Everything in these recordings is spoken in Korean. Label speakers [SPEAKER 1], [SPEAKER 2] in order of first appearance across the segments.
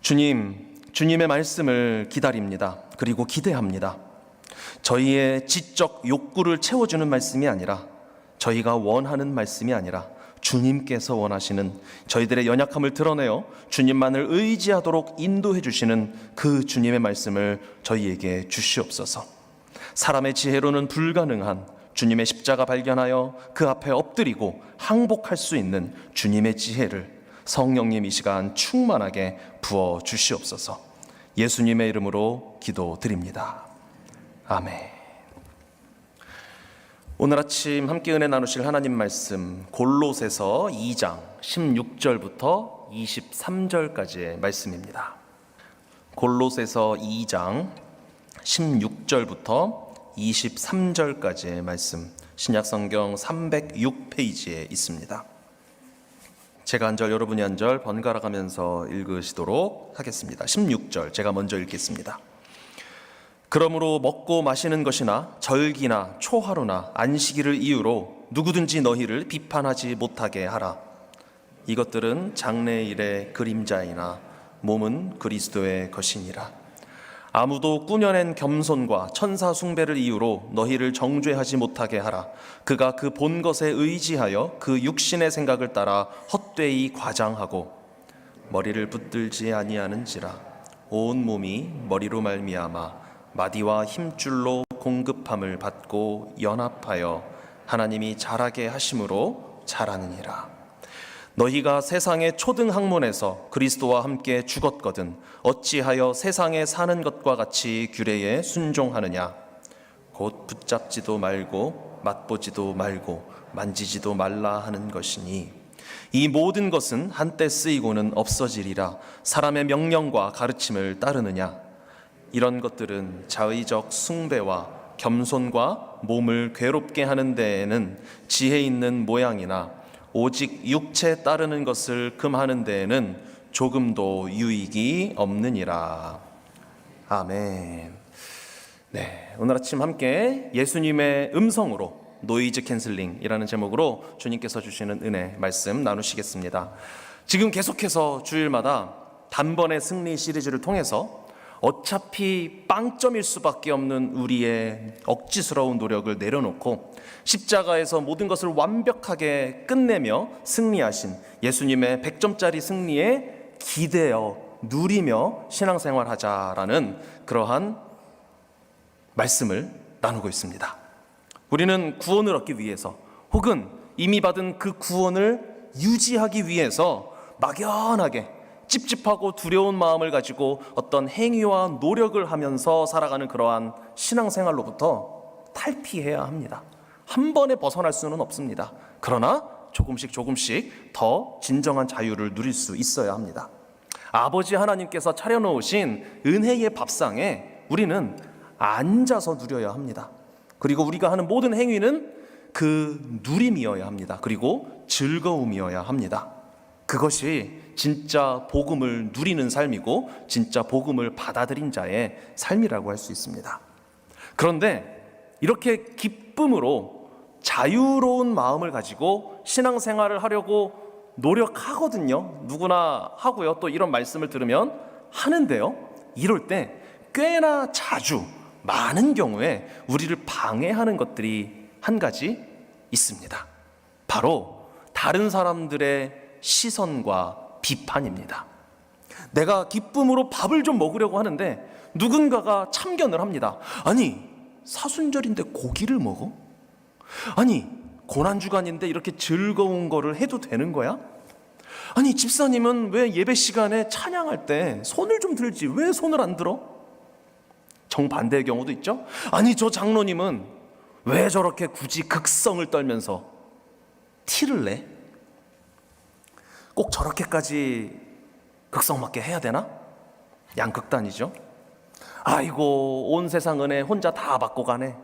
[SPEAKER 1] 주님의 말씀을 기다립니다. 그리고 기대합니다. 저희의 지적 욕구를 채워주는 말씀이 아니라, 저희가 원하는 말씀이 아니라 주님께서 원하시는, 저희들의 연약함을 드러내어 주님만을 의지하도록 인도해 주시는 그 주님의 말씀을 저희에게 주시옵소서. 사람의 지혜로는 불가능한 주님의 십자가 발견하여 그 앞에 엎드리고 항복할 수 있는 주님의 지혜를 성령님 이 시간 충만하게 부어 주시옵소서. 예수님의 이름으로 기도드립니다. 아멘. 오늘 아침 함께 은혜 나누실 하나님 말씀, 골로새서 2장 16절부터 23절까지의 말씀입니다. 골로새서 2장 16절부터 23절까지의 말씀, 신약성경 306페이지에 있습니다. 제가 한 절, 여러분이 한 절 번갈아 가면서 읽으시도록 하겠습니다. 16절 제가 먼저 읽겠습니다. 그러므로 먹고 마시는 것이나 절기나 초하루나 안식일을 이유로 누구든지 너희를 비판하지 못하게 하라. 이것들은 장래일의 그림자이나 몸은 그리스도의 것이니라. 아무도 꾸며낸 겸손과 천사 숭배를 이유로 너희를 정죄하지 못하게 하라. 그가 그 본 것에 의지하여 그 육신의 생각을 따라 헛되이 과장하고 머리를 붙들지 아니하는지라. 온 몸이 머리로 말미암아 마디와 힘줄로 공급함을 받고 연합하여 하나님이 자라게 하심으로 자라느니라. 너희가 세상의 초등 학문에서 그리스도와 함께 죽었거든 어찌하여 세상에 사는 것과 같이 규례에 순종하느냐. 곧 붙잡지도 말고 맛보지도 말고 만지지도 말라 하는 것이니 이 모든 것은 한때 쓰이고는 없어지리라. 사람의 명령과 가르침을 따르느냐. 이런 것들은 자의적 숭배와 겸손과 몸을 괴롭게 하는 데에는 지혜 있는 모양이나 오직 육체 따르는 것을 금하는 데에는 조금도 유익이 없느니라. 아멘. 네, 오늘 아침 함께 예수님의 음성으로 노이즈 캔슬링이라는 제목으로 주님께서 주시는 은혜 말씀 나누시겠습니다. 지금 계속해서 주일마다 단번에 승리 시리즈를 통해서 어차피 빵점일 수밖에 없는 우리의 억지스러운 노력을 내려놓고 십자가에서 모든 것을 완벽하게 끝내며 승리하신 예수님의 100점짜리 승리에 기대어 누리며 신앙생활하자라는 그러한 말씀을 나누고 있습니다. 우리는 구원을 얻기 위해서 혹은 이미 받은 그 구원을 유지하기 위해서 막연하게 찝찝하고 두려운 마음을 가지고 어떤 행위와 노력을 하면서 살아가는 그러한 신앙생활로부터 탈피해야 합니다. 한 번에 벗어날 수는 없습니다. 그러나 조금씩 더 진정한 자유를 누릴 수 있어야 합니다. 아버지 하나님께서 차려놓으신 은혜의 밥상에 우리는 앉아서 누려야 합니다. 그리고 우리가 하는 모든 행위는 그 누림이어야 합니다. 그리고 즐거움이어야 합니다. 그것이 진짜 복음을 누리는 삶이고 진짜 복음을 받아들인 자의 삶이라고 할 수 있습니다. 그런데 이렇게 기쁨으로 자유로운 마음을 가지고 신앙생활을 하려고 노력하거든요. 누구나 하고요. 또 이런 말씀을 들으면 하는데요. 이럴 때 꽤나 자주 많은 경우에 우리를 방해하는 것들이 한 가지 있습니다. 바로 다른 사람들의 시선과 비판입니다. 내가 기쁨으로 밥을 좀 먹으려고 하는데 누군가가 참견을 합니다. 아니, 사순절인데 고기를 먹어? 아니, 고난주간인데 이렇게 즐거운 거를 해도 되는 거야? 아니, 집사님은 왜 예배 시간에 찬양할 때 손을 좀 들지 왜 손을 안 들어? 정반대의 경우도 있죠. 아니, 저 장로님은 왜 저렇게 굳이 극성을 떨면서 티를 내? 꼭 저렇게까지 극성맞게 해야 되나? 양극단이죠. 아이고, 온 세상 은혜 혼자 다 받고 가네.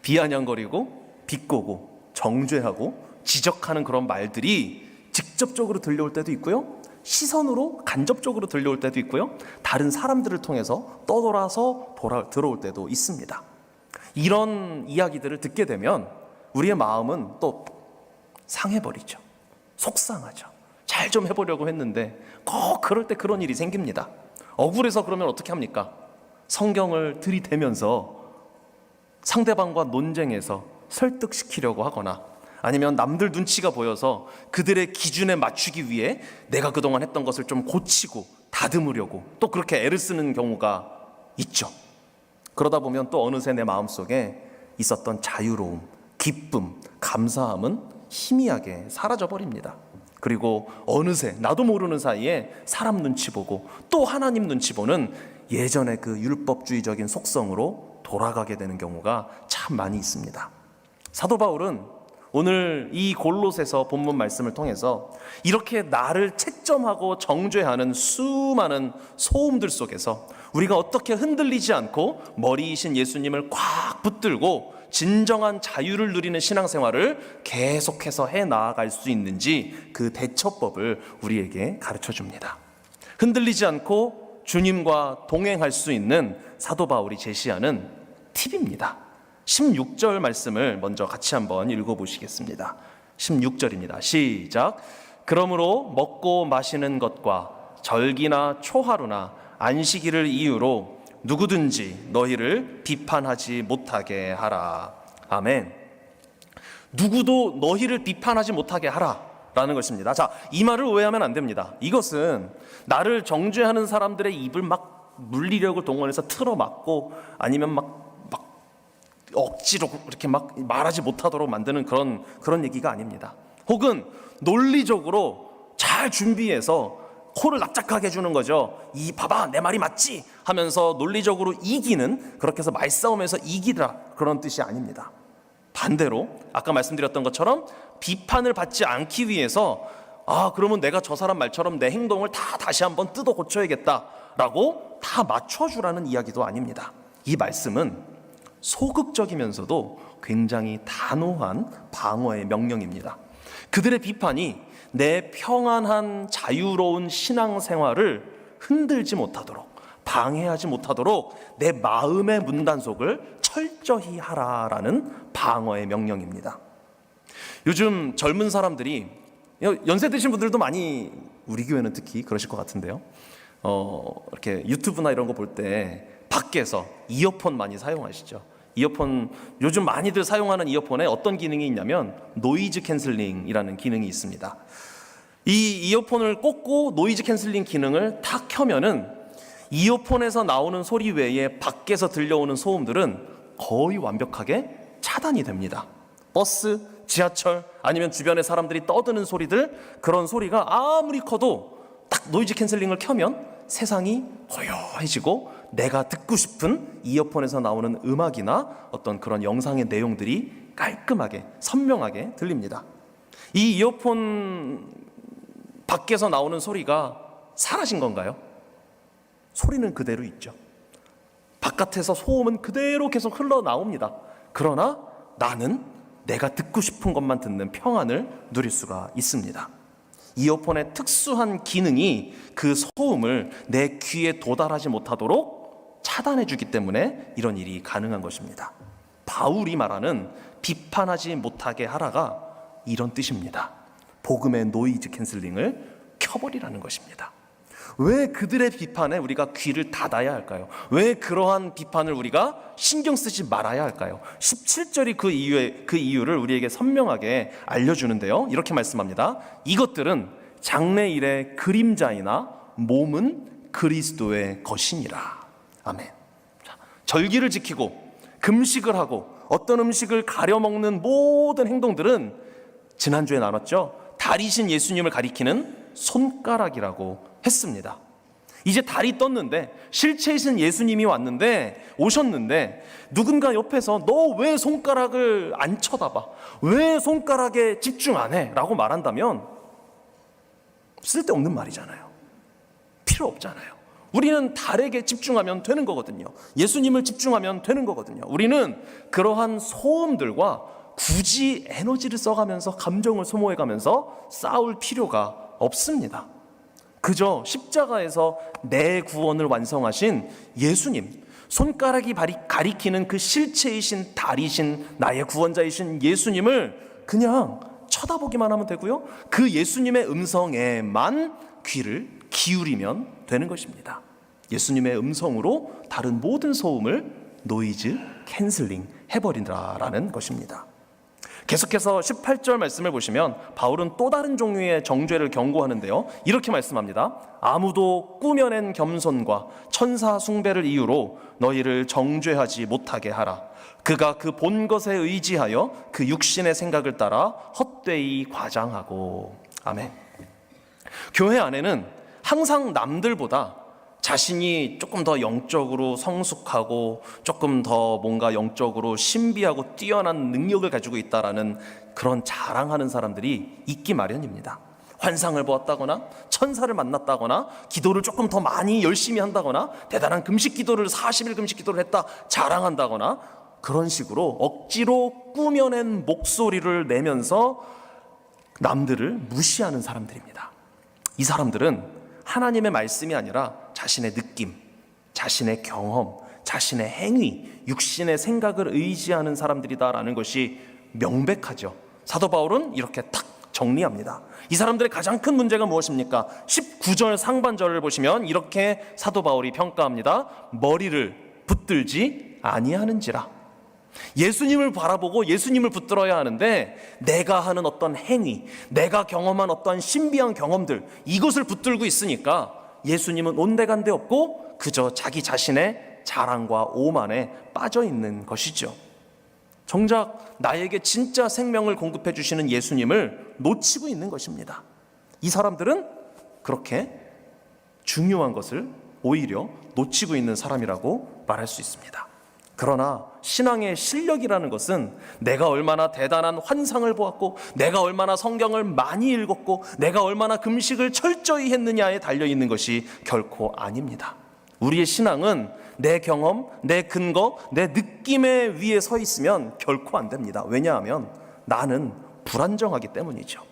[SPEAKER 1] 비아냥거리고 비꼬고 정죄하고 지적하는 그런 말들이 직접적으로 들려올 때도 있고요, 시선으로 간접적으로 들려올 때도 있고요, 다른 사람들을 통해서 떠돌아서 들어올 때도 있습니다. 이런 이야기들을 듣게 되면 우리의 마음은 또 상해버리죠. 속상하죠. 잘 좀 해보려고 했는데 꼭 그럴 때 그런 일이 생깁니다. 억울해서 그러면 어떻게 합니까? 성경을 들이대면서 상대방과 논쟁해서 설득시키려고 하거나, 아니면 남들 눈치가 보여서 그들의 기준에 맞추기 위해 내가 그동안 했던 것을 좀 고치고 다듬으려고 또 그렇게 애를 쓰는 경우가 있죠. 그러다 보면 또 어느새 내 마음속에 있었던 자유로움, 기쁨, 감사함은 희미하게 사라져 버립니다. 그리고 어느새 나도 모르는 사이에 사람 눈치 보고 또 하나님 눈치 보는 예전의 그 율법주의적인 속성으로 돌아가게 되는 경우가 참 많이 있습니다. 사도 바울은 오늘 이 골로새서 본문 말씀을 통해서 이렇게 나를 채점하고 정죄하는 수많은 소음들 속에서 우리가 어떻게 흔들리지 않고 머리이신 예수님을 꽉 붙들고 진정한 자유를 누리는 신앙생활을 계속해서 해나아갈 수 있는지 그 대처법을 우리에게 가르쳐 줍니다. 흔들리지 않고 주님과 동행할 수 있는 사도 바울이 제시하는 팁입니다. 16절 말씀을 먼저 같이 한번 읽어보시겠습니다. 16절입니다. 시작. 그러므로 먹고 마시는 것과 절기나 초하루나 안식일을 이유로 누구든지 너희를 비판하지 못하게 하라. 아멘. 누구도 너희를 비판하지 못하게 하라 라는 것입니다. 자, 이 말을 오해하면 안 됩니다. 이것은 나를 정죄하는 사람들의 입을 막 물리력을 동원해서 틀어막고 아니면 막 억지로 이렇게 막 말하지 못하도록 만드는 그런 얘기가 아닙니다. 혹은 논리적으로 잘 준비해서 코를 납작하게 해주는 거죠. 이 봐봐 내 말이 맞지 하면서 논리적으로 이기는, 그렇게 해서 말싸움에서 이기라, 그런 뜻이 아닙니다. 반대로 아까 말씀드렸던 것처럼 비판을 받지 않기 위해서 그러면 내가 저 사람 말처럼 내 행동을 다 다시 한번 뜯어 고쳐야겠다라고 다 맞춰주라는 이야기도 아닙니다. 이 말씀은 소극적이면서도 굉장히 단호한 방어의 명령입니다. 그들의 비판이 내 평안한 자유로운 신앙생활을 흔들지 못하도록, 방해하지 못하도록 내 마음의 문단속을 철저히 하라라는 방어의 명령입니다. 요즘 젊은 사람들이, 연세 드신 분들도 많이, 우리 교회는 특히 그러실 것 같은데요, 이렇게 유튜브나 이런 거 볼 때 밖에서 이어폰 많이 사용하시죠. 이어폰, 요즘 많이들 사용하는 이어폰에 어떤 기능이 있냐면 노이즈 캔슬링이라는 기능이 있습니다. 이 이어폰을 꽂고 노이즈 캔슬링 기능을 탁 켜면은 이어폰에서 나오는 소리 외에 밖에서 들려오는 소음들은 거의 완벽하게 차단이 됩니다. 버스, 지하철, 아니면 주변에 사람들이 떠드는 소리들, 그런 소리가 아무리 커도 딱 노이즈 캔슬링을 켜면 세상이 고요해지고 내가 듣고 싶은 이어폰에서 나오는 음악이나 어떤 그런 영상의 내용들이 깔끔하게 선명하게 들립니다. 이 이어폰 밖에서 나오는 소리가 사라진 건가요? 소리는 그대로 있죠. 바깥에서 소음은 그대로 계속 흘러나옵니다. 그러나 나는 내가 듣고 싶은 것만 듣는 평안을 누릴 수가 있습니다. 이어폰의 특수한 기능이 그 소음을 내 귀에 도달하지 못하도록 차단해 주기 때문에 이런 일이 가능한 것입니다. 바울이 말하는 비판하지 못하게 하라가 이런 뜻입니다. 복음의 노이즈 캔슬링을 켜버리라는 것입니다. 왜 그들의 비판에 우리가 귀를 닫아야 할까요? 왜 그러한 비판을 우리가 신경 쓰지 말아야 할까요? 17절이 그 이유를 우리에게 선명하게 알려주는데요, 이렇게 말씀합니다. 이것들은 장래일의 그림자이나 몸은 그리스도의 것이니라. 아멘. 자, 절기를 지키고 금식을 하고 어떤 음식을 가려 먹는 모든 행동들은 지난주에 나눴죠. 달이신 예수님을 가리키는 손가락이라고 했습니다. 이제 달이 떴는데, 실체이신 예수님이 오셨는데 누군가 옆에서 너 왜 손가락을 안 쳐다봐? 왜 손가락에 집중 안 해? 라고 말한다면 쓸데없는 말이잖아요. 필요 없잖아요. 우리는 달에게 집중하면 되는 거거든요. 예수님을 집중하면 되는 거거든요. 우리는 그러한 소음들과 굳이 에너지를 써가면서 감정을 소모해가면서 싸울 필요가 없습니다. 그저 십자가에서 내 구원을 완성하신 예수님, 손가락이 가리키는 그 실체이신 달이신 나의 구원자이신 예수님을 그냥 쳐다보기만 하면 되고요, 그 예수님의 음성에만 귀를 기울이면 되는 것입니다. 예수님의 음성으로 다른 모든 소음을 노이즈 캔슬링 해버린다라는 것입니다. 계속해서 18절 말씀을 보시면 바울은 또 다른 종류의 정죄를 경고하는데요, 이렇게 말씀합니다. 아무도 꾸며낸 겸손과 천사 숭배를 이유로 너희를 정죄하지 못하게 하라. 그가 그 본 것에 의지하여 그 육신의 생각을 따라 헛되이 과장하고. 아멘. 교회 안에는 항상 남들보다 자신이 조금 더 영적으로 성숙하고 조금 더 뭔가 영적으로 신비하고 뛰어난 능력을 가지고 있다라는 그런 자랑하는 사람들이 있기 마련입니다. 환상을 보았다거나 천사를 만났다거나 기도를 조금 더 많이 열심히 한다거나 대단한 금식 기도를 40일 금식 기도를 했다 자랑한다거나 그런 식으로 억지로 꾸며낸 목소리를 내면서 남들을 무시하는 사람들입니다. 이 사람들은 하나님의 말씀이 아니라 자신의 느낌, 자신의 경험, 자신의 행위, 육신의 생각을 의지하는 사람들이다라는 것이 명백하죠. 사도 바울은 이렇게 탁 정리합니다. 이 사람들의 가장 큰 문제가 무엇입니까? 19절 상반절을 보시면 이렇게 사도 바울이 평가합니다. 머리를 붙들지 아니하는지라. 예수님을 바라보고 예수님을 붙들어야 하는데 내가 하는 어떤 행위, 내가 경험한 어떤 신비한 경험들, 이것을 붙들고 있으니까 예수님은 온데간데 없고 그저 자기 자신의 자랑과 오만에 빠져 있는 것이죠. 정작 나에게 진짜 생명을 공급해 주시는 예수님을 놓치고 있는 것입니다. 이 사람들은 그렇게 중요한 것을 오히려 놓치고 있는 사람이라고 말할 수 있습니다. 그러나 신앙의 실력이라는 것은 내가 얼마나 대단한 환상을 보았고 내가 얼마나 성경을 많이 읽었고 내가 얼마나 금식을 철저히 했느냐에 달려있는 것이 결코 아닙니다. 우리의 신앙은 내 경험, 내 근거, 내 느낌에 위에 서 있으면 결코 안 됩니다. 왜냐하면 나는 불안정하기 때문이죠.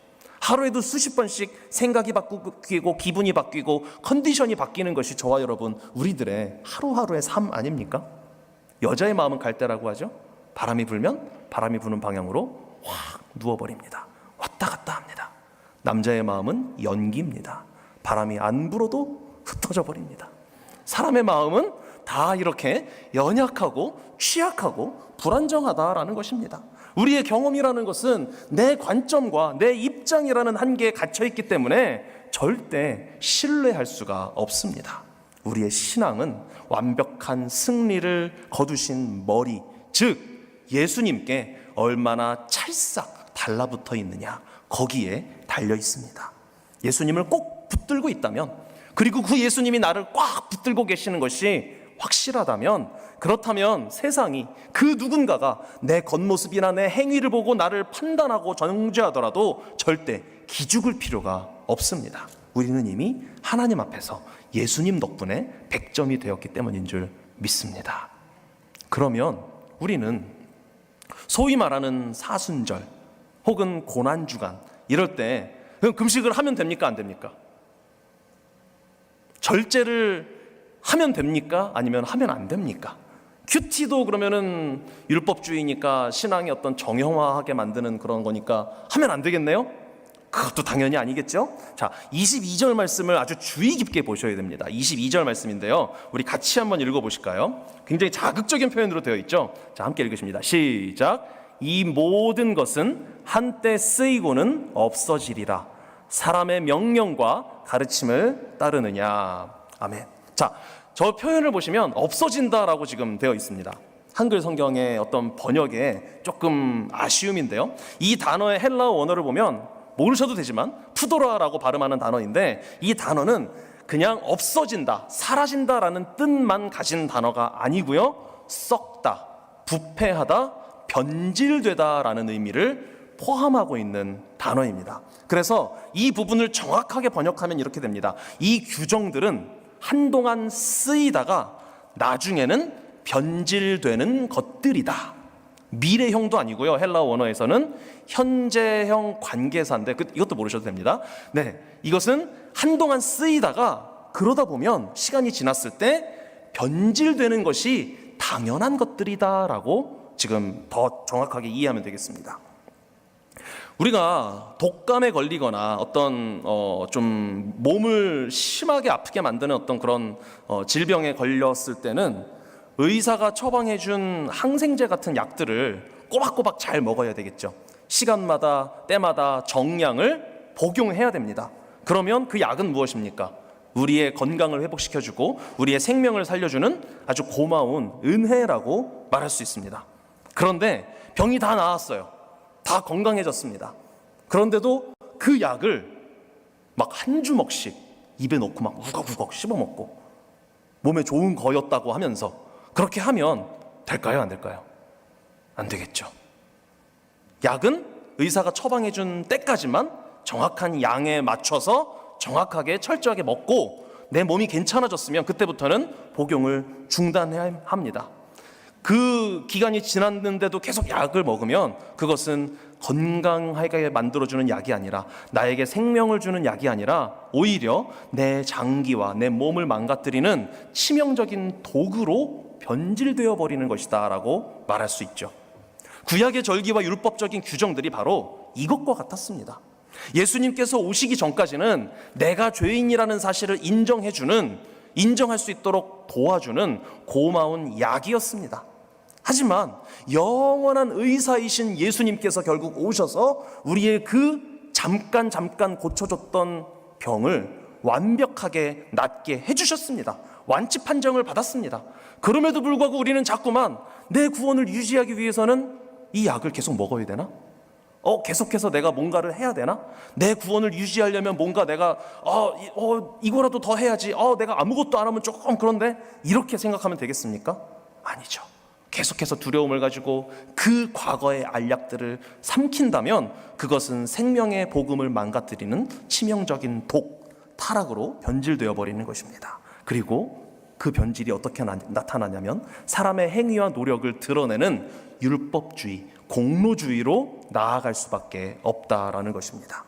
[SPEAKER 1] 하루에도 수십 번씩 생각이 바뀌고 기분이 바뀌고 컨디션이 바뀌는 것이 저와 여러분 우리들의 하루하루의 삶 아닙니까? 여자의 마음은 갈대라고 하죠. 바람이 불면 바람이 부는 방향으로 확 누워버립니다. 왔다 갔다 합니다. 남자의 마음은 연기입니다. 바람이 안 불어도 흩어져 버립니다. 사람의 마음은 다 이렇게 연약하고 취약하고 불안정하다라는 것입니다. 우리의 경험이라는 것은 내 관점과 내 입장이라는 한계에 갇혀있기 때문에 절대 신뢰할 수가 없습니다. 우리의 신앙은 완벽한 승리를 거두신 머리, 즉 예수님께 얼마나 찰싹 달라붙어 있느냐, 거기에 달려 있습니다. 예수님을 꼭 붙들고 있다면, 그리고 그 예수님이 나를 꽉 붙들고 계시는 것이 확실하다면, 그렇다면 세상이 그 누군가가 내 겉모습이나 내 행위를 보고 나를 판단하고 정죄하더라도 절대 기죽을 필요가 없습니다. 우리는 이미 하나님 앞에서 예수님 덕분에 100점이 되었기 때문인 줄 믿습니다. 그러면 우리는 소위 말하는 사순절 혹은 고난주간 이럴 때 금식을 하면 됩니까? 안 됩니까? 절제를 하면 됩니까? 아니면 하면 안 됩니까? 큐티도 그러면은 율법주의니까 신앙의 어떤 정형화하게 만드는 그런 거니까 하면 안 되겠네요? 그것도 당연히 아니겠죠? 자, 22절 말씀을 아주 주의 깊게 보셔야 됩니다. 22절 말씀인데요, 우리 같이 한번 읽어보실까요? 굉장히 자극적인 표현으로 되어 있죠? 자, 함께 읽으십니다. 시작. 이 모든 것은 한때 쓰이고는 없어지리라. 사람의 명령과 가르침을 따르느냐. 아멘. 자, 저 표현을 보시면 없어진다라고 지금 되어 있습니다. 한글 성경의 어떤 번역에 조금 아쉬움인데요, 이 단어의 헬라어 원어를 보면 모르셔도 되지만 푸도라라고 발음하는 단어인데, 이 단어는 그냥 없어진다, 사라진다라는 뜻만 가진 단어가 아니고요, 썩다, 부패하다, 변질되다라는 의미를 포함하고 있는 단어입니다. 그래서 이 부분을 정확하게 번역하면 이렇게 됩니다. 이 규정들은 한동안 쓰이다가 나중에는 변질되는 것들이다. 미래형도 아니고요, 헬라어 원어에서는 현재형 관계사인데 이것도 모르셔도 됩니다. 네, 이것은 한동안 쓰이다가 그러다 보면 시간이 지났을 때 변질되는 것이 당연한 것들이다라고 지금 더 정확하게 이해하면 되겠습니다. 우리가 독감에 걸리거나 어떤 좀 몸을 심하게 아프게 만드는 어떤 그런 질병에 걸렸을 때는 의사가 처방해준 항생제 같은 약들을 꼬박꼬박 잘 먹어야 되겠죠. 시간마다 때마다 정량을 복용해야 됩니다. 그러면 그 약은 무엇입니까? 우리의 건강을 회복시켜주고 우리의 생명을 살려주는 아주 고마운 은혜라고 말할 수 있습니다. 그런데 병이 다 나았어요. 다 건강해졌습니다. 그런데도 그 약을 막 한 주먹씩 입에 넣고 막 우걱우걱 씹어먹고 몸에 좋은 거였다고 하면서 그렇게 하면 될까요? 안 될까요? 안 되겠죠. 약은 의사가 처방해준 때까지만 정확한 양에 맞춰서 정확하게 철저하게 먹고 내 몸이 괜찮아졌으면 그때부터는 복용을 중단해야 합니다. 그 기간이 지났는데도 계속 약을 먹으면 그것은 건강하게 만들어주는 약이 아니라 나에게 생명을 주는 약이 아니라 오히려 내 장기와 내 몸을 망가뜨리는 치명적인 도구로 변질되어 버리는 것이다 라고 말할 수 있죠. 구약의 절기와 율법적인 규정들이 바로 이것과 같았습니다. 예수님께서 오시기 전까지는 내가 죄인이라는 사실을 인정할 수 있도록 도와주는 고마운 약이었습니다. 하지만 영원한 의사이신 예수님께서 결국 오셔서 우리의 그 잠깐 고쳐줬던 병을 완벽하게 낫게 해주셨습니다. 완치 판정을 받았습니다. 그럼에도 불구하고 우리는 자꾸만 내 구원을 유지하기 위해서는 이 약을 계속 먹어야 되나? 계속해서 내가 뭔가를 해야 되나? 내 구원을 유지하려면 뭔가 내가 이거라도 더 해야지. 내가 아무것도 안 하면 조금 그런데 이렇게 생각하면 되겠습니까? 아니죠. 계속해서 두려움을 가지고 그 과거의 알약들을 삼킨다면 그것은 생명의 복음을 망가뜨리는 치명적인 타락으로 변질되어 버리는 것입니다. 그리고 그 변질이 어떻게 나타나냐면 사람의 행위와 노력을 드러내는 율법주의, 공로주의로 나아갈 수밖에 없다라는 것입니다.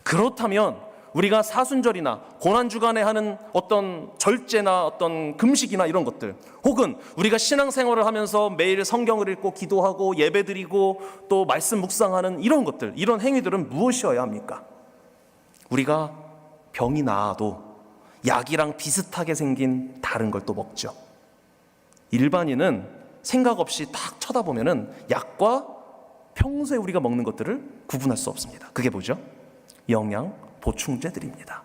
[SPEAKER 1] 그렇다면 우리가 사순절이나 고난주간에 하는 어떤 절제나 어떤 금식이나 이런 것들, 혹은 우리가 신앙생활을 하면서 매일 성경을 읽고 기도하고 예배드리고 또 말씀 묵상하는 이런 것들, 이런 행위들은 무엇이어야 합니까? 우리가 병이 나아도 약이랑 비슷하게 생긴 다른 걸 또 먹죠. 일반인은 생각 없이 딱 쳐다보면은 약과 평소에 우리가 먹는 것들을 구분할 수 없습니다. 그게 뭐죠? 영양 보충제들입니다.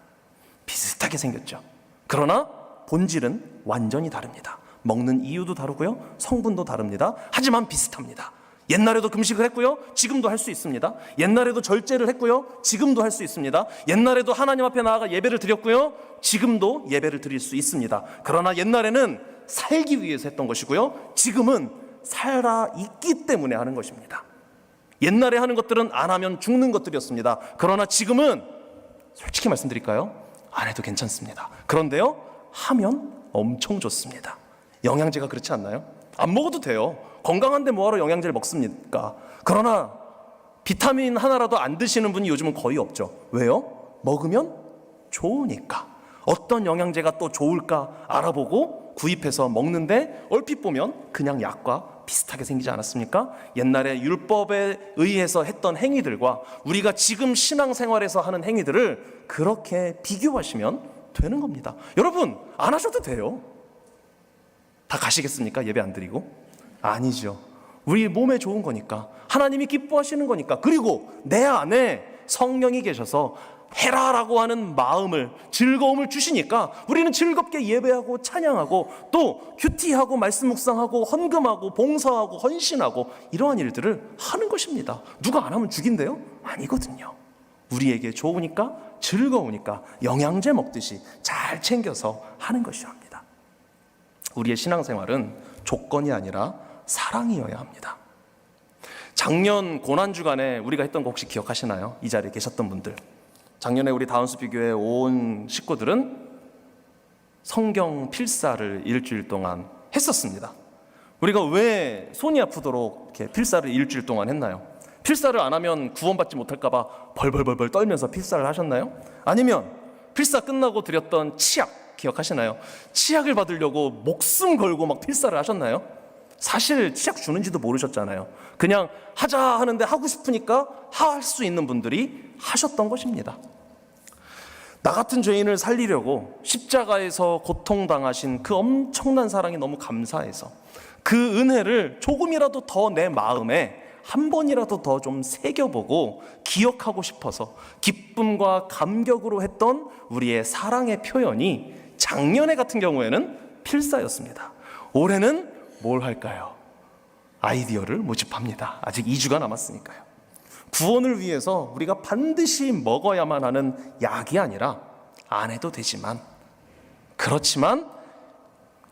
[SPEAKER 1] 비슷하게 생겼죠. 그러나 본질은 완전히 다릅니다. 먹는 이유도 다르고요, 성분도 다릅니다. 하지만 비슷합니다. 옛날에도 금식을 했고요, 지금도 할 수 있습니다. 옛날에도 절제를 했고요, 지금도 할 수 있습니다. 옛날에도 하나님 앞에 나아가 예배를 드렸고요, 지금도 예배를 드릴 수 있습니다. 그러나 옛날에는 살기 위해서 했던 것이고요, 지금은 살아있기 때문에 하는 것입니다. 옛날에 하는 것들은 안 하면 죽는 것들이었습니다. 그러나 지금은 솔직히 말씀드릴까요? 안 해도 괜찮습니다. 그런데요, 하면 엄청 좋습니다. 영양제가 그렇지 않나요? 안 먹어도 돼요. 건강한데 뭐하러 영양제를 먹습니까? 그러나 비타민 하나라도 안 드시는 분이 요즘은 거의 없죠. 왜요? 먹으면 좋으니까. 어떤 영양제가 또 좋을까 알아보고 구입해서 먹는데 얼핏 보면 그냥 약과 비슷하게 생기지 않았습니까? 옛날에 율법에 의해서 했던 행위들과 우리가 지금 신앙생활에서 하는 행위들을 그렇게 비교하시면 되는 겁니다. 여러분, 안 하셔도 돼요. 다 가시겠습니까? 예배 안 드리고? 아니죠. 우리 몸에 좋은 거니까, 하나님이 기뻐하시는 거니까, 그리고 내 안에 성령이 계셔서 해라라고 하는 마음을, 즐거움을 주시니까 우리는 즐겁게 예배하고 찬양하고 또 큐티하고 말씀 묵상하고 헌금하고 봉사하고 헌신하고 이러한 일들을 하는 것입니다. 누가 안 하면 죽인대요? 아니거든요. 우리에게 좋으니까, 즐거우니까 영양제 먹듯이 잘 챙겨서 하는 것이어야 합니다. 우리의 신앙생활은 조건이 아니라 사랑이어야 합니다. 작년 고난주간에 우리가 했던 거 혹시 기억하시나요? 이 자리에 계셨던 분들, 작년에 우리 다운스피교회 온 식구들은 성경 필사를 일주일 동안 했었습니다. 우리가 왜 손이 아프도록 이렇게 필사를 일주일 동안 했나요? 필사를 안 하면 구원받지 못할까 봐 벌벌벌 떨면서 필사를 하셨나요? 아니면 필사 끝나고 드렸던 치약 기억하시나요? 치약을 받으려고 목숨 걸고 막 필사를 하셨나요? 사실 치약 주는지도 모르셨잖아요. 그냥 하자 하는데 하고 싶으니까 할 수 있는 분들이 하셨던 것입니다. 나 같은 죄인을 살리려고 십자가에서 고통당하신 그 엄청난 사랑이 너무 감사해서 그 은혜를 조금이라도 더 내 마음에 한 번이라도 더 좀 새겨보고 기억하고 싶어서 기쁨과 감격으로 했던 우리의 사랑의 표현이 작년에 같은 경우에는 필사였습니다. 올해는 뭘 할까요? 아이디어를 모집합니다. 아직 2주가 남았으니까요. 구원을 위해서 우리가 반드시 먹어야만 하는 약이 아니라 안 해도 되지만, 그렇지만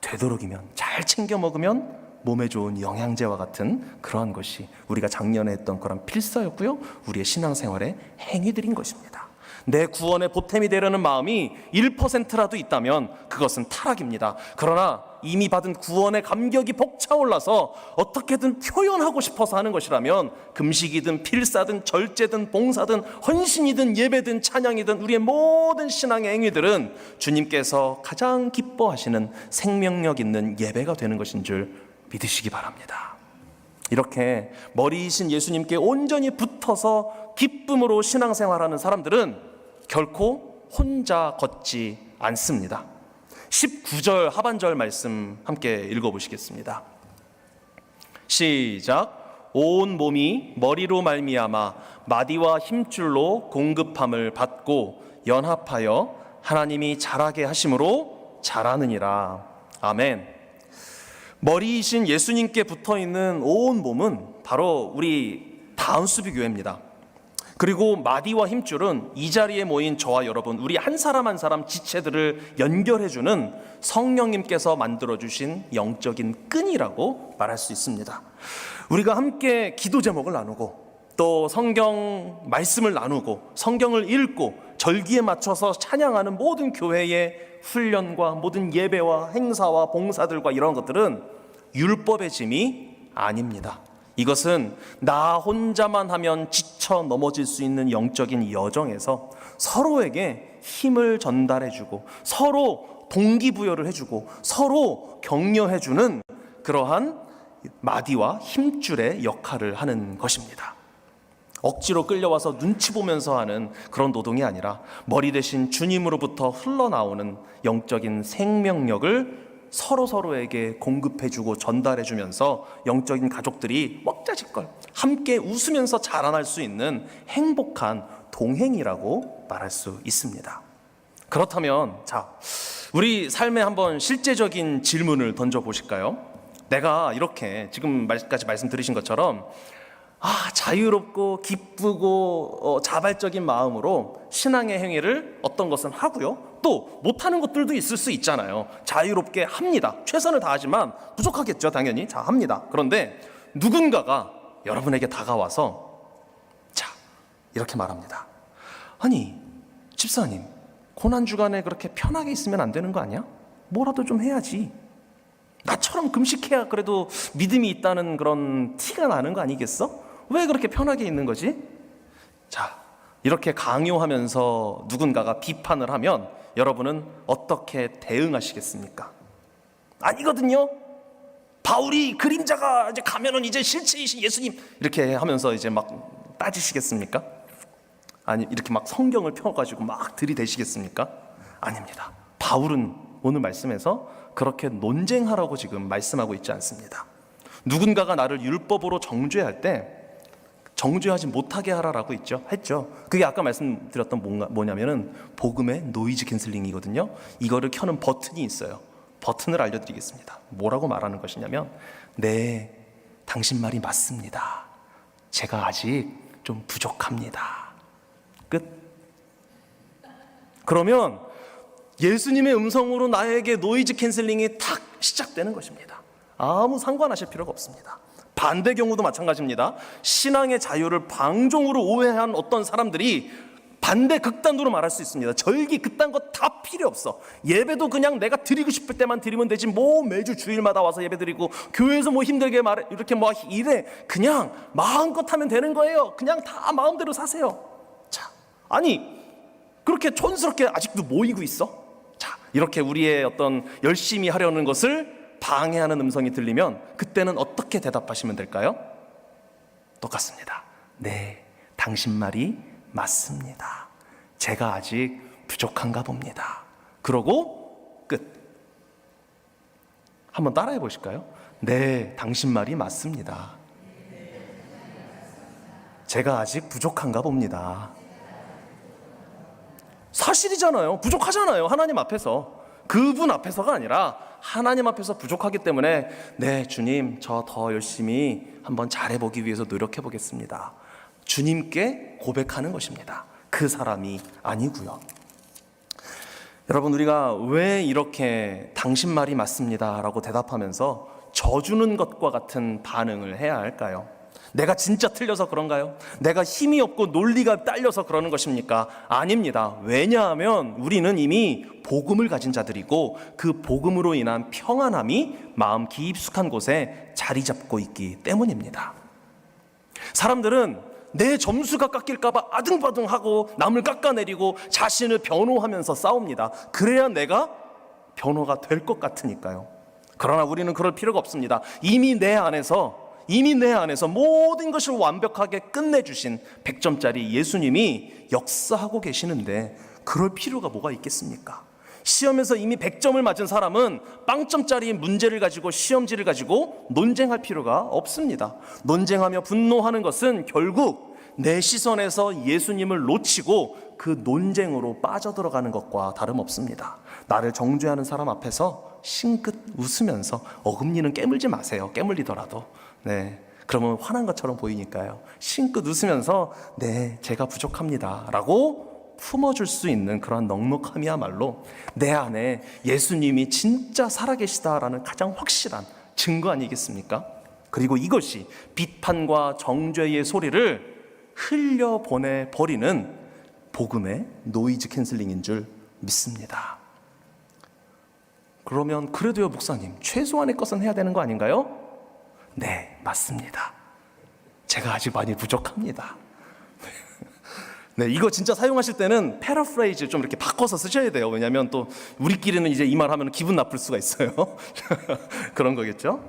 [SPEAKER 1] 되도록이면 잘 챙겨 먹으면 몸에 좋은 영양제와 같은 그러한 것이 우리가 작년에 했던 그런 필사였고요, 우리의 신앙생활의 행위들인 것입니다. 내 구원의 보탬이 되려는 마음이 1%라도 있다면 그것은 타락입니다. 그러나 이미 받은 구원의 감격이 벅차올라서 어떻게든 표현하고 싶어서 하는 것이라면 금식이든 필사든 절제든 봉사든 헌신이든 예배든 찬양이든 우리의 모든 신앙의 행위들은 주님께서 가장 기뻐하시는 생명력 있는 예배가 되는 것인 줄 믿으시기 바랍니다. 이렇게 머리이신 예수님께 온전히 붙어서 기쁨으로 신앙생활하는 사람들은 결코 혼자 걷지 않습니다. 19절 하반절 말씀 함께 읽어보시겠습니다. 시작. 온 몸이 머리로 말미암아 마디와 힘줄로 공급함을 받고 연합하여 하나님이 자라게 하심으로 자라느니라. 아멘. 머리이신 예수님께 붙어있는 온 몸은 바로 우리 다운수비교회입니다. 그리고 마디와 힘줄은 이 자리에 모인 저와 여러분, 우리 한 사람 한 사람 지체들을 연결해주는 성령님께서 만들어주신 영적인 끈이라고 말할 수 있습니다. 우리가 함께 기도 제목을 나누고 또 성경 말씀을 나누고 성경을 읽고 절기에 맞춰서 찬양하는 모든 교회의 훈련과 모든 예배와 행사와 봉사들과 이런 것들은 율법의 짐이 아닙니다. 이것은 나 혼자만 하면 지쳐 넘어질 수 있는 영적인 여정에서 서로에게 힘을 전달해주고 서로 동기부여를 해주고 서로 격려해주는 그러한 마디와 힘줄의 역할을 하는 것입니다. 억지로 끌려와서 눈치 보면서 하는 그런 노동이 아니라 머리 대신 주님으로부터 흘러나오는 영적인 생명력을 서로에게 공급해주고 전달해주면서 영적인 가족들이 먹자질걸 함께 웃으면서 자라날 수 있는 행복한 동행이라고 말할 수 있습니다. 그렇다면 우리 삶에 한번 실제적인 질문을 던져보실까요? 내가 이렇게 지금까지 말씀 들으신 것처럼 자유롭고 기쁘고 자발적인 마음으로 신앙의 행위를 어떤 것은 하고요, 또 못하는 것들도 있을 수 있잖아요. 자유롭게 합니다. 최선을 다하지만 부족하겠죠, 당연히. 합니다. 그런데 누군가가 여러분에게 다가와서 이렇게 말합니다. 아니 집사님, 고난주간에 그렇게 편하게 있으면 안 되는 거 아니야? 뭐라도 좀 해야지. 나처럼 금식해야 그래도 믿음이 있다는 그런 티가 나는 거 아니겠어? 왜 그렇게 편하게 있는 거지? 이렇게 강요하면서 누군가가 비판을 하면 여러분은 어떻게 대응하시겠습니까? 아니거든요. 바울이 그림자가 이제 가면은 이제 실체이신 예수님 이렇게 하면서 이제 막 따지시겠습니까? 아니 이렇게 막 성경을 펴가지고 막 들이대시겠습니까? 아닙니다. 바울은 오늘 말씀에서 그렇게 논쟁하라고 지금 말씀하고 있지 않습니다. 누군가가 나를 율법으로 정죄할 때 정죄하지 못하게 하라라고 했죠. 그게 아까 말씀드렸던 뭐냐면은 복음의 노이즈 캔슬링이거든요. 이거를 켜는 버튼이 있어요. 버튼을 알려드리겠습니다. 뭐라고 말하는 것이냐면, 네, 당신 말이 맞습니다. 제가 아직 좀 부족합니다. 끝. 그러면 예수님의 음성으로 나에게 노이즈 캔슬링이 탁 시작되는 것입니다. 아무 상관하실 필요가 없습니다. 반대 경우도 마찬가지입니다. 신앙의 자유를 방종으로 오해한 어떤 사람들이 반대 극단으로 말할 수 있습니다. 절기 그딴 거 다 필요 없어. 예배도 그냥 내가 드리고 싶을 때만 드리면 되지. 매주 주일마다 와서 예배 드리고 교회에서 힘들게 말해 이렇게 이래. 그냥 마음껏 하면 되는 거예요. 그냥 다 마음대로 사세요. 아니 그렇게 촌스럽게 아직도 모이고 있어? 이렇게 우리의 어떤 열심히 하려는 것을 방해하는 음성이 들리면 그때는 어떻게 대답하시면 될까요? 똑같습니다. 네, 당신 말이 맞습니다. 제가 아직 부족한가 봅니다. 그러고 끝. 한번 따라해 보실까요? 네, 당신 말이 맞습니다. 제가 아직 부족한가 봅니다. 사실이잖아요. 부족하잖아요. 하나님 앞에서. 그분 앞에서가 아니라 하나님 앞에서 부족하기 때문에 네, 주님, 저 더 열심히 한번 잘해보기 위해서 노력해보겠습니다. 주님께 고백하는 것입니다. 그 사람이 아니고요. 여러분, 우리가 왜 이렇게 당신 말이 맞습니다 라고 대답하면서 져주는 것과 같은 반응을 해야 할까요? 내가 진짜 틀려서 그런가요? 내가 힘이 없고 논리가 딸려서 그러는 것입니까? 아닙니다. 왜냐하면 우리는 이미 복음을 가진 자들이고 그 복음으로 인한 평안함이 마음 깊숙한 곳에 자리 잡고 있기 때문입니다. 사람들은 내 점수가 깎일까봐 아등바등하고 남을 깎아내리고 자신을 변호하면서 싸웁니다. 그래야 내가 변호가 될 것 같으니까요. 그러나 우리는 그럴 필요가 없습니다. 이미 내 안에서 모든 것을 완벽하게 끝내주신 100점짜리 예수님이 역사하고 계시는데 그럴 필요가 뭐가 있겠습니까? 시험에서 이미 100점을 맞은 사람은 빵점짜리 문제를 가지고 시험지를 가지고 논쟁할 필요가 없습니다. 논쟁하며 분노하는 것은 결국 내 시선에서 예수님을 놓치고 그 논쟁으로 빠져들어가는 것과 다름없습니다. 나를 정죄하는 사람 앞에서 싱긋 웃으면서 어금니는 깨물지 마세요. 깨물리더라도. 네, 그러면 화난 것처럼 보이니까요. 싱긋 웃으면서 네, 제가 부족합니다 라고 품어줄 수 있는 그런 넉넉함이야말로 내 안에 예수님이 진짜 살아계시다라는 가장 확실한 증거 아니겠습니까? 그리고 이것이 비판과 정죄의 소리를 흘려보내버리는 복음의 노이즈 캔슬링인 줄 믿습니다. 그러면 그래도요 목사님, 최소한의 것은 해야 되는 거 아닌가요? 네, 맞습니다. 제가 아직 많이 부족합니다. 네, 이거 진짜 사용하실 때는 패러프레이즈 좀 이렇게 바꿔서 쓰셔야 돼요. 왜냐하면 또 우리끼리는 이제 이 말 하면 기분 나쁠 수가 있어요. 그런 거겠죠?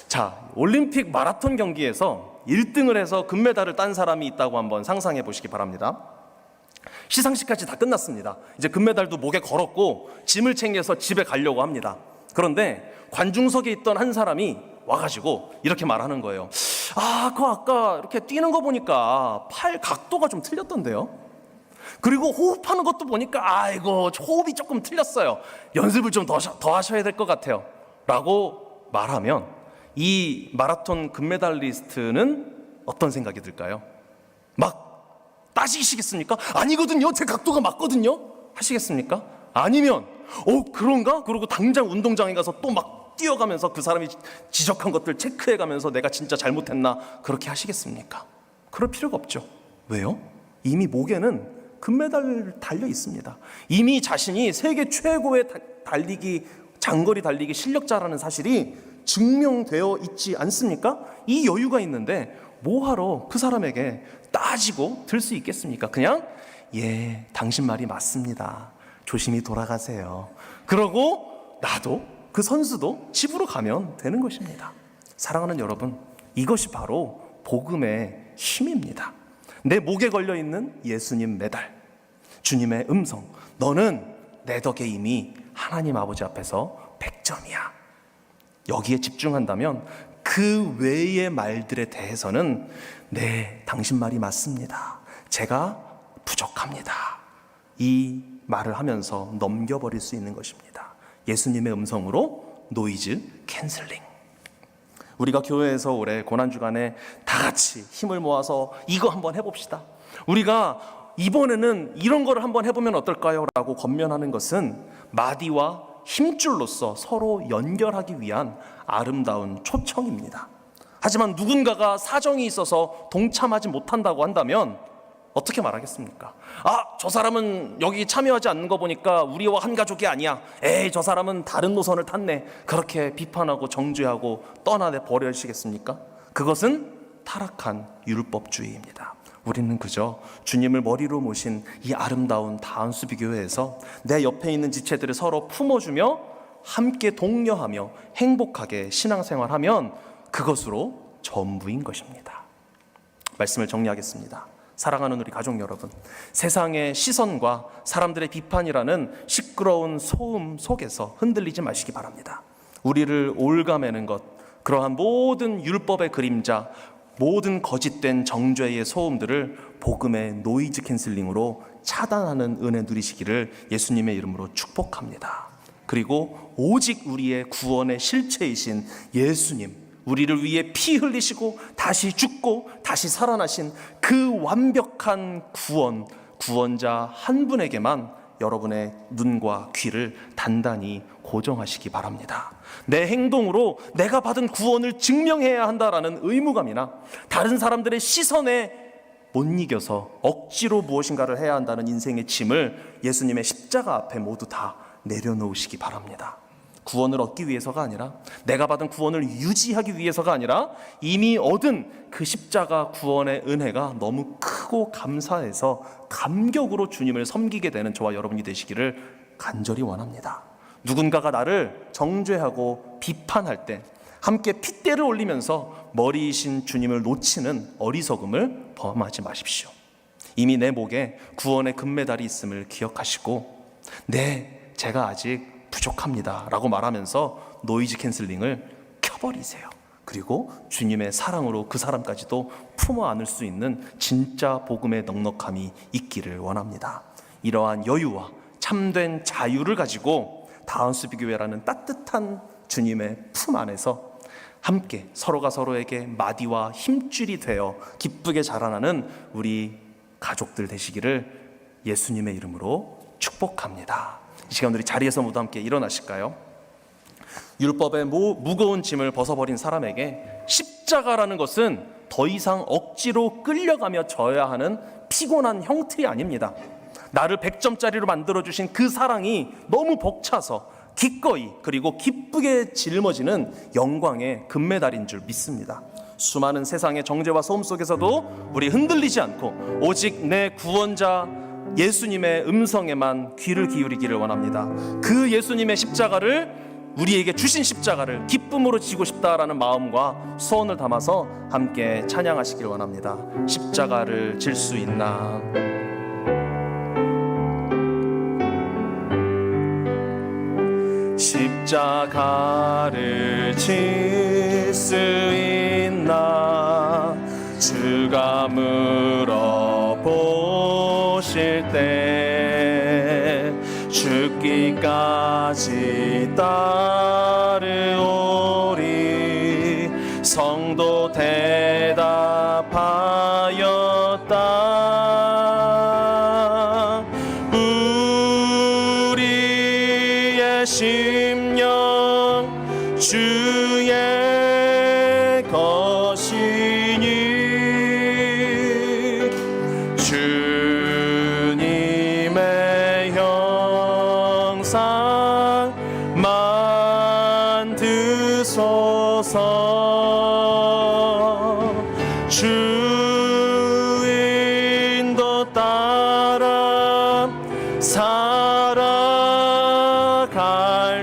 [SPEAKER 1] 자, 올림픽 마라톤 경기에서 1등을 해서 금메달을 딴 사람이 있다고 한번 상상해 보시기 바랍니다. 시상식까지 다 끝났습니다. 이제 금메달도 목에 걸었고 짐을 챙겨서 집에 가려고 합니다. 그런데 관중석에 있던 한 사람이 와가지고 이렇게 말하는 거예요. 그 아까 이렇게 뛰는 거 보니까 팔 각도가 좀 틀렸던데요. 그리고 호흡하는 것도 보니까 아이고 호흡이 조금 틀렸어요. 연습을 좀 더 하셔야 될 것 같아요 라고 말하면 이 마라톤 금메달리스트는 어떤 생각이 들까요? 막 따지시겠습니까? 아니거든요, 제 각도가 맞거든요 하시겠습니까? 아니면 그런가? 그러고 당장 운동장에 가서 또 막 뛰어가면서 그 사람이 지적한 것들 체크해가면서 내가 진짜 잘못했나 그렇게 하시겠습니까? 그럴 필요가 없죠. 왜요? 이미 목에는 금메달 달려 있습니다. 이미 자신이 세계 최고의 장거리 달리기 실력자라는 사실이 증명되어 있지 않습니까? 이 여유가 있는데 뭐하러 그 사람에게 따지고 들 수 있겠습니까? 그냥 예, 당신 말이 맞습니다. 조심히 돌아가세요. 그러고 나도 그 선수도 집으로 가면 되는 것입니다. 사랑하는 여러분, 이것이 바로 복음의 힘입니다. 내 목에 걸려있는 예수님 메달, 주님의 음성, 너는 내 덕에 이미 하나님 아버지 앞에서 100점이야. 여기에 집중한다면 그 외의 말들에 대해서는 네, 당신 말이 맞습니다. 제가 부족합니다. 이 말을 하면서 넘겨버릴 수 있는 것입니다. 예수님의 음성으로 노이즈 캔슬링. 우리가 교회에서 올해 고난주간에 다 같이 힘을 모아서 이거 한번 해봅시다. 우리가 이번에는 이런 거를 한번 해보면 어떨까요? 라고 권면하는 것은 마디와 힘줄로서 서로 연결하기 위한 아름다운 초청입니다. 하지만 누군가가 사정이 있어서 동참하지 못한다고 한다면 어떻게 말하겠습니까? 저 사람은 여기 참여하지 않는 거 보니까 우리와 한 가족이 아니야. 저 사람은 다른 노선을 탔네. 그렇게 비판하고 정죄하고 떠나내 버리시겠습니까? 그것은 타락한 율법주의입니다. 우리는 그저 주님을 머리로 모신 이 아름다운 다은수비교회에서 내 옆에 있는 지체들을 서로 품어주며 함께 독려하며 행복하게 신앙생활하면 그것으로 전부인 것입니다. 말씀을 정리하겠습니다. 사랑하는 우리 가족 여러분, 세상의 시선과 사람들의 비판이라는 시끄러운 소음 속에서 흔들리지 마시기 바랍니다. 우리를 올가매는 것, 그러한 모든 율법의 그림자, 모든 거짓된 정죄의 소음들을 복음의 노이즈 캔슬링으로 차단하는 은혜 누리시기를 예수님의 이름으로 축복합니다. 그리고 오직 우리의 구원의 실체이신 예수님, 우리를 위해 피 흘리시고 다시 죽고 다시 살아나신 그 완벽한 구원자 한 분에게만 여러분의 눈과 귀를 단단히 고정하시기 바랍니다. 내 행동으로 내가 받은 구원을 증명해야 한다라는 의무감이나 다른 사람들의 시선에 못 이겨서 억지로 무엇인가를 해야 한다는 인생의 짐을 예수님의 십자가 앞에 모두 다 내려놓으시기 바랍니다. 구원을 얻기 위해서가 아니라, 내가 받은 구원을 유지하기 위해서가 아니라 이미 얻은 그 십자가 구원의 은혜가 너무 크고 감사해서 감격으로 주님을 섬기게 되는 저와 여러분이 되시기를 간절히 원합니다. 누군가가 나를 정죄하고 비판할 때 함께 핏대를 올리면서 머리이신 주님을 놓치는 어리석음을 범하지 마십시오. 이미 내 목에 구원의 금메달이 있음을 기억하시고, 제가 아직 부족합니다 라고 말하면서 노이즈 캔슬링을 켜버리세요. 그리고 주님의 사랑으로 그 사람까지도 품어 안을 수 있는 진짜 복음의 넉넉함이 있기를 원합니다. 이러한 여유와 참된 자유를 가지고 다운스비교회라는 따뜻한 주님의 품 안에서 함께 서로가 서로에게 마디와 힘줄이 되어 기쁘게 자라나는 우리 가족들 되시기를 예수님의 이름으로 축복합니다. 이 시간 우리 자리에서 모두 함께 일어나실까요? 율법의 무거운 짐을 벗어버린 사람에게 십자가라는 것은 더 이상 억지로 끌려가며 져야 하는 피곤한 형틀이 아닙니다. 나를 100점짜리로 만들어주신 그 사랑이 너무 벅차서 기꺼이 그리고 기쁘게 짊어지는 영광의 금메달인 줄 믿습니다. 수많은 세상의 정죄와 소음 속에서도 우리 흔들리지 않고 오직 내 구원자 예수님의 음성에만 귀를 기울이기를 원합니다. 그 예수님의 십자가를, 우리에게 주신 십자가를 기쁨으로 지고 싶다라는 마음과 소원을 담아서 함께 찬양하시길 원합니다. 십자가를 질 수 있나? 십자가를 질 수 있나? 주가 물어보실 때 죽기까지 따르오리. 성도 대답하였다. 우리의 심령 주의 것이니 주님의 형상 만드소서. 주인도 따라 살아갈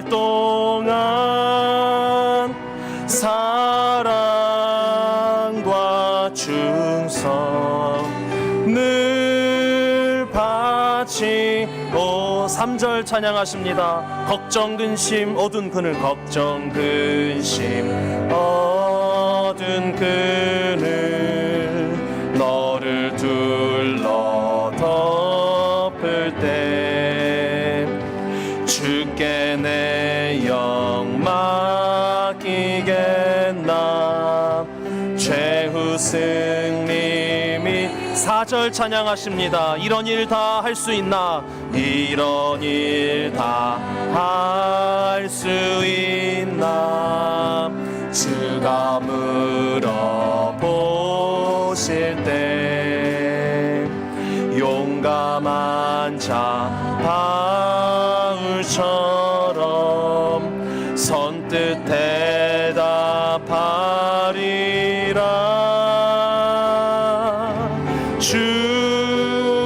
[SPEAKER 1] 동안 사랑과 충성을 바치고. 3절 찬양하십니다. 걱정 근심 어두운 그늘, 걱정 근심 어두운 그늘 너를 둘러 덮을 때 주께 내 영 맡기겠나. 최후 승리 및 4절 찬양하십니다. 이런 일 다 할 수 있나? 이런 일 다 할 수 있나? 주가 물어보실 때 용감한 자 바울처럼 선뜻 대답하리라.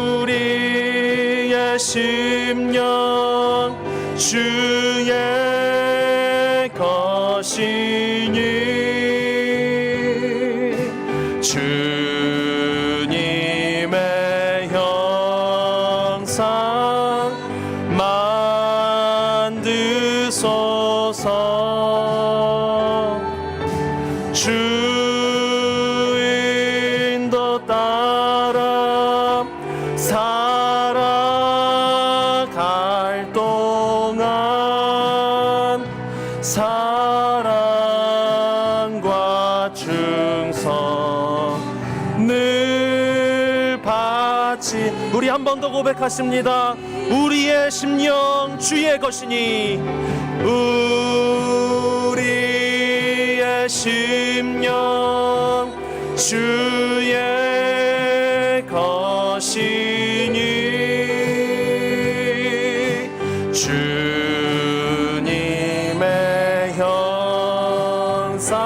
[SPEAKER 1] 주리의 심령 주의 것이니 주님의 형상 만드소서. 주인도 따라 살아갈 동안 사랑과 충성을 바치. 우리 한 번 더 고백하십니다. 우리의 심령 주의 것이니 우리의 심령 주의 것이니 주님의 형상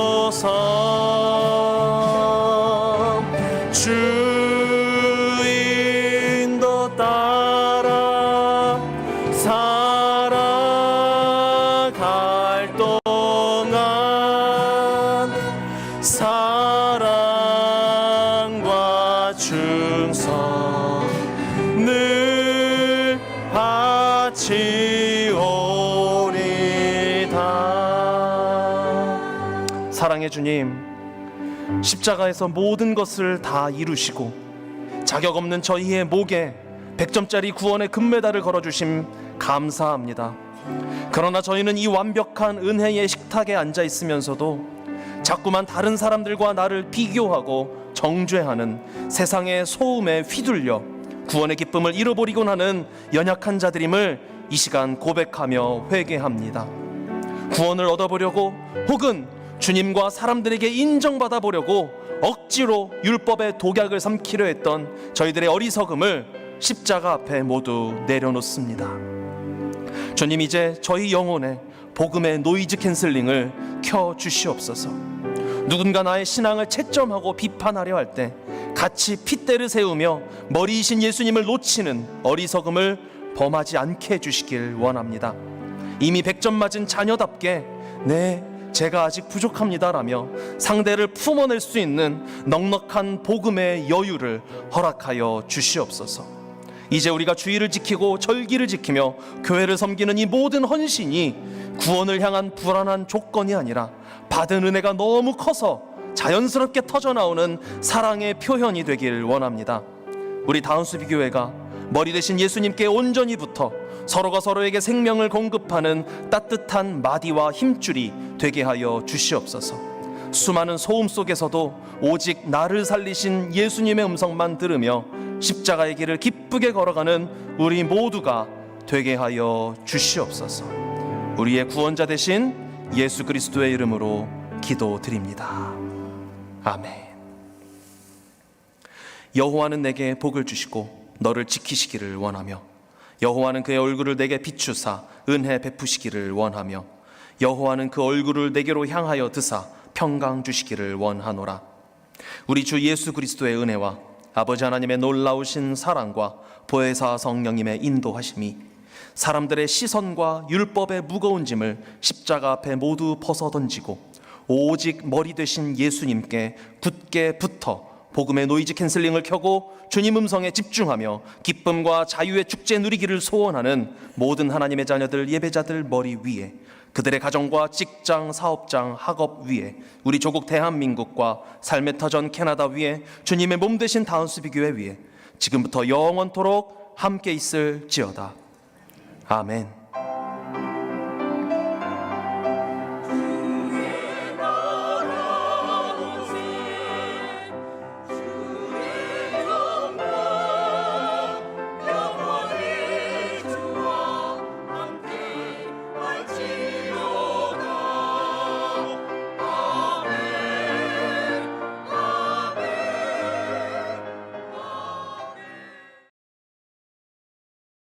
[SPEAKER 1] 만드소서. 주인도 따라 살아갈 동안 사랑과 충성을 바치오리다. 사랑의 주님, 십자가에서 모든 것을 다 이루시고 자격 없는 저희의 목에 100점짜리 구원의 금메달을 걸어주심 감사합니다. 그러나 저희는 이 완벽한 은혜의 식탁에 앉아 있으면서도 자꾸만 다른 사람들과 나를 비교하고 정죄하는 세상의 소음에 휘둘려 구원의 기쁨을 잃어버리곤 하는 연약한 자들임을 이 시간 고백하며 회개합니다. 구원을 얻어보려고 혹은 주님과 사람들에게 인정받아 보려고 억지로 율법의 독약을 삼키려 했던 저희들의 어리석음을 십자가 앞에 모두 내려놓습니다. 주님, 이제 저희 영혼에 복음의 노이즈 캔슬링을 켜 주시옵소서. 누군가 나의 신앙을 채점하고 비판하려 할 때 같이 핏대를 세우며 머리이신 예수님을 놓치는 어리석음을 범하지 않게 해주시길 원합니다. 이미 100점 맞은 자녀답게 네, 제가 아직 부족합니다라며 상대를 품어낼 수 있는 넉넉한 복음의 여유를 허락하여 주시옵소서. 이제 우리가 주의를 지키고 절기를 지키며 교회를 섬기는 이 모든 헌신이 구원을 향한 불안한 조건이 아니라 받은 은혜가 너무 커서 자연스럽게 터져나오는 사랑의 표현이 되길 원합니다. 우리 다운수비교회가 머리 대신 예수님께 온전히 붙어 서로가 서로에게 생명을 공급하는 따뜻한 마디와 힘줄이 되게 하여 주시옵소서. 수많은 소음 속에서도 오직 나를 살리신 예수님의 음성만 들으며 십자가의 길을 기쁘게 걸어가는 우리 모두가 되게 하여 주시옵소서. 우리의 구원자 되신 예수 그리스도의 이름으로 기도드립니다. 아멘. 여호와는 내게 복을 주시고 너를 지키시기를 원하며 여호와는 그의 얼굴을 내게 비추사 은혜 베푸시기를 원하며 여호와는 그 얼굴을 내게로 향하여 드사 평강 주시기를 원하노라. 우리 주 예수 그리스도의 은혜와 아버지 하나님의 놀라우신 사랑과 보혜사 성령님의 인도하심이 사람들의 시선과 율법의 무거운 짐을 십자가 앞에 모두 벗어던지고 오직 머리 되신 예수님께 굳게 붙어 복음의 노이즈 캔슬링을 켜고 주님 음성에 집중하며 기쁨과 자유의 축제 누리기를 소원하는 모든 하나님의 자녀들, 예배자들 머리 위에, 그들의 가정과 직장, 사업장, 학업 위에, 우리 조국 대한민국과 삶의 터전 캐나다 위에, 주님의 몸 되신 다운스비교회 위에 지금부터 영원토록 함께 있을지어다. 아멘.